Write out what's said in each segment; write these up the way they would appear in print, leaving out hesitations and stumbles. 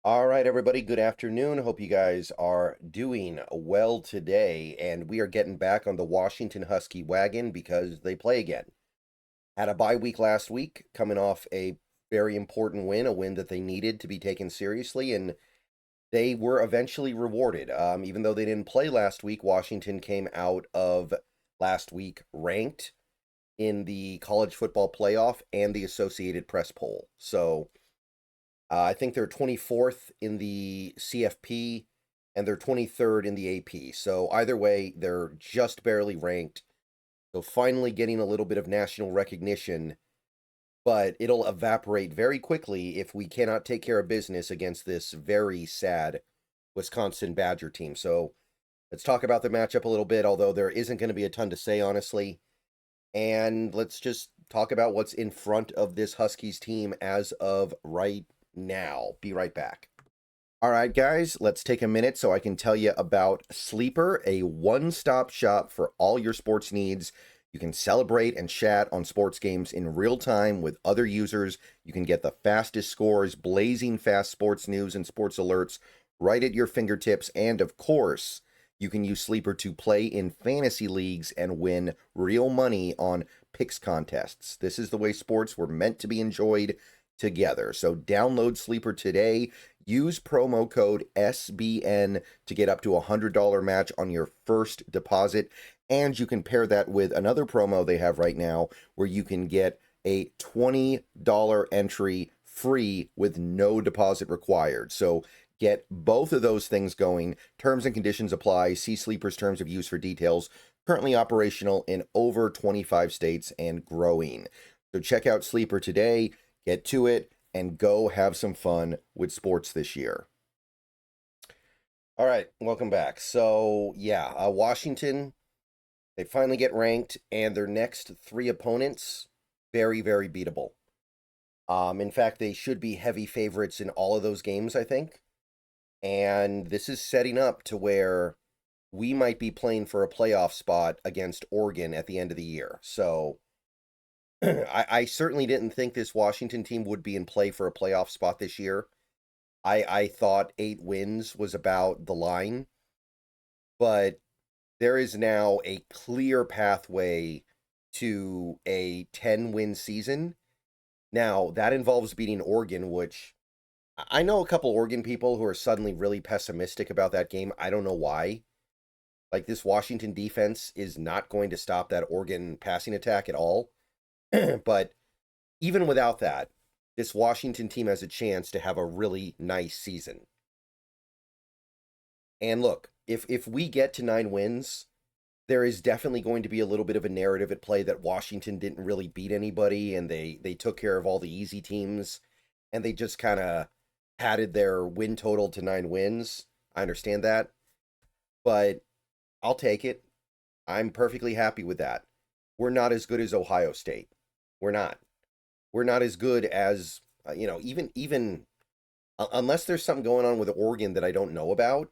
All right, everybody, good afternoon. Hope you guys are doing well today. And we are getting back on the Washington Husky wagon because they play again. Had a bye week last week, coming off a very important win, a win that they needed to be taken seriously, and they were eventually rewarded. Even though they didn't play last week, Washington came out of last week ranked in the college football playoff and the Associated Press poll. So I think they're 24th in the CFP and they're 23rd in the AP. So either way, they're just barely ranked. So finally getting a little bit of national recognition, but it'll evaporate very quickly if we cannot take care of business against this very sad Wisconsin Badger team. So let's talk about the matchup a little bit, although there isn't going to be a ton to say, honestly. And let's just talk about what's in front of this Huskies team as of right now. Be right back. All right, guys, let's take a minute so I can tell you about Sleeper, a one-stop shop for all your sports needs. You can celebrate and chat on sports games in real time with other users. You can get the fastest scores, blazing fast sports news and sports alerts right at your fingertips. And of course, you can use Sleeper to play in fantasy leagues and win real money on picks contests. This is the way sports were meant to be enjoyed together. So download Sleeper today. Use promo code SBN to get up to a $100 match on your first deposit. And you can pair that with another promo they have right now where you can get a $20 entry free with no deposit required. So get both of those things going. Terms and conditions apply. See Sleeper's terms of use for details. Currently operational in over 25 states and growing. So check out Sleeper today. Get to it and go have some fun with sports this year. All right, welcome back. So, yeah, Washington, they finally get ranked, and their next three opponents, very, very beatable. In fact, they should be heavy favorites in all of those games, I think. And this is setting up to where we might be playing for a playoff spot against Oregon at the end of the year. So, I certainly didn't think this Washington team would be in play for a playoff spot this year. I thought 8 wins was about the line, but there is now a clear pathway to a 10-win season. Now, that involves beating Oregon, which I know a couple Oregon people who are suddenly really pessimistic about that game. I don't know why. Like, this Washington defense is not going to stop that Oregon passing attack at all. But even without that, this Washington team has a chance to have a really nice season. And look, if we get to 9 wins, there is definitely going to be a little bit of a narrative at play that Washington didn't really beat anybody and they took care of all the easy teams and they just kind of padded their win total to 9 wins. I understand that, but I'll take it. I'm perfectly happy with that. We're not as good as Ohio State. We're not. We're not as good as even unless there's something going on with Oregon that I don't know about.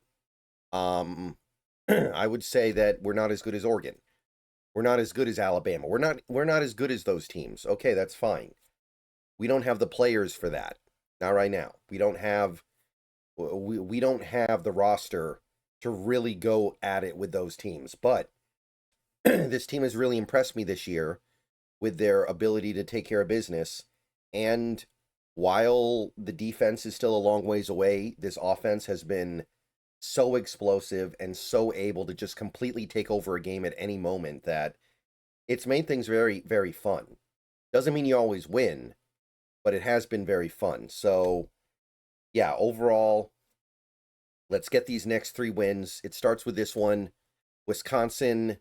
Um, I would say that we're not as good as Oregon. We're not as good as Alabama. We're not as good as those teams. Okay, that's fine. We don't have the players for that. Not right now. We don't have the roster to really go at it with those teams. But this team has really impressed me this year with their ability to take care of business. And while the defense is still a long ways away, this offense has been so explosive and so able to just completely take over a game at any moment that it's made things very, very fun. Doesn't mean you always win, but it has been very fun. So, yeah, overall, let's get these next 3 wins. It starts with this one. Wisconsin,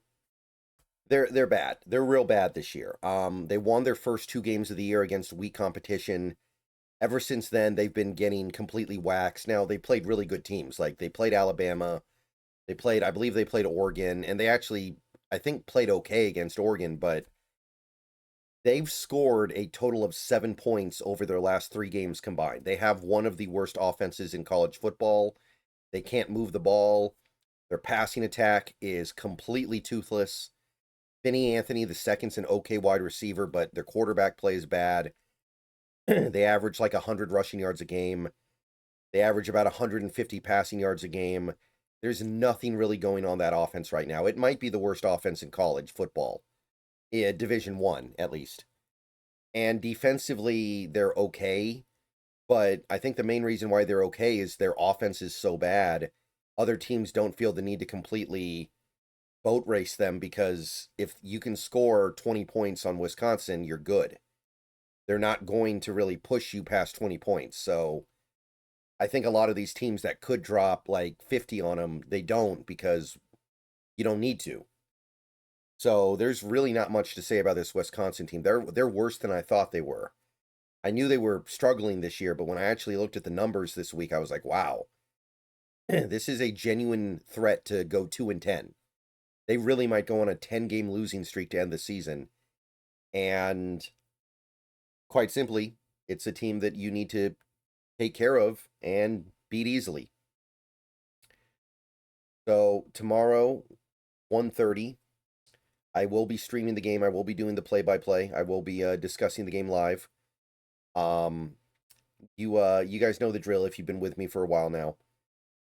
they're bad. They're real bad this year. They won their first 2 games of the year against weak competition. Ever since then, they've been getting completely waxed. Now, they played really good teams. Like, they played Alabama. I believe they played Oregon, and they actually, I think, played okay against Oregon, but they've scored a total of 7 points over their last 3 games combined. They have one of the worst offenses in college football. They can't move the ball. Their passing attack is completely toothless. Finney Anthony, the second's an okay wide receiver, but their quarterback play is bad. They average like 100 rushing yards a game. They average about 150 passing yards a game. There's nothing really going on that offense right now. It might be the worst offense in college football, Division One at least. And defensively, they're okay. But I think the main reason why they're okay is their offense is so bad. Other teams don't feel the need to completely boat race them because if you can score 20 points on Wisconsin, you're good. They're not going to really push you past 20 points. So I think a lot of these teams that could drop like 50 on them, they don't because you don't need to. So there's really not much to say about this Wisconsin team. They're worse than I thought they were. I knew they were struggling this year, but when I actually looked at the numbers this week, I was like, wow, this is a genuine threat to go 2-10. They really might go on a 10-game losing streak to end the season. And quite simply, it's a team that you need to take care of and beat easily. So tomorrow, 1:30, I will be streaming the game. I will be doing the play-by-play. I will be discussing the game live. You guys know the drill if you've been with me for a while now.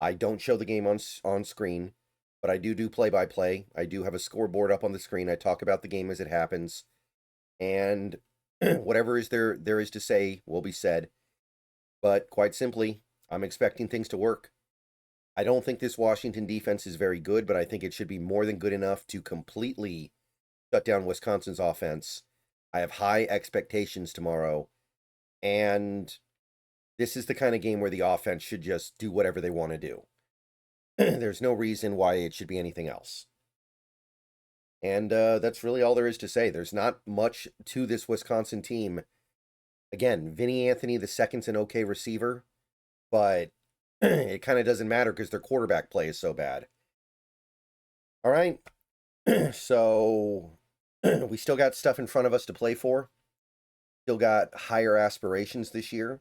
I don't show the game on screen, but I do play-by-play. I do have a scoreboard up on the screen. I talk about the game as it happens, and whatever is there is to say will be said. But quite simply, I'm expecting things to work. I don't think this Washington defense is very good, but I think it should be more than good enough to completely shut down Wisconsin's offense. I have high expectations tomorrow, and this is the kind of game where the offense should just do whatever they want to do. There's no reason why it should be anything else. And that's really all there is to say. There's not much to this Wisconsin team. Again, Vinny Anthony, the second's an okay receiver, but it kind of doesn't matter because their quarterback play is so bad. All right. So we still got stuff in front of us to play for. Still got higher aspirations this year.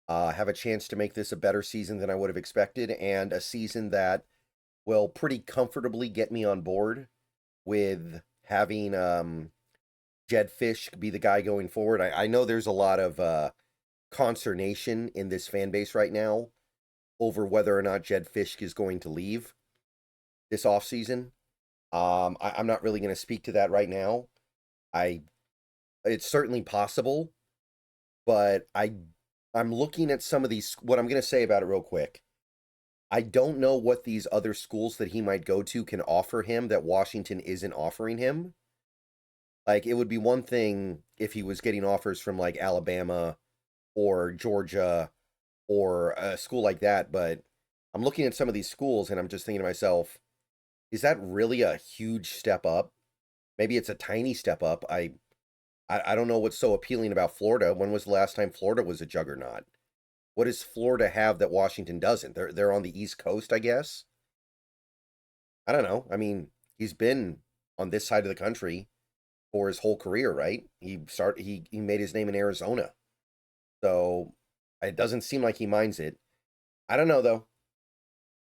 Have a chance to make this a better season than I would have expected, and a season that will pretty comfortably get me on board with having Jedd Fisch be the guy going forward. I know there's a lot of consternation in this fan base right now over whether or not Jedd Fisch is going to leave this offseason. I'm not really going to speak to that right now. It's certainly possible, but I'm looking at some of these, what I'm going to say about it real quick. I don't know what these other schools that he might go to can offer him that Washington isn't offering him. Like, it would be one thing if he was getting offers from, like, Alabama or Georgia or a school like that, but I'm looking at some of these schools and I'm just thinking to myself, is that really a huge step up? Maybe it's a tiny step up. I don't know what's so appealing about Florida. When was the last time Florida was a juggernaut? What does Florida have that Washington doesn't? They're on the East Coast, I guess. I don't know. I mean, he's been on this side of the country for his whole career, right? He made his name in Arizona. So it doesn't seem like he minds it. I don't know though.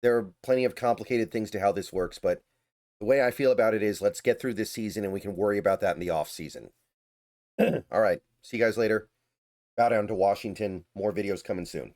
There are plenty of complicated things to how this works, but the way I feel about it is let's get through this season and we can worry about that in the off season. All right. See you guys later. Bow down to Washington. More videos coming soon.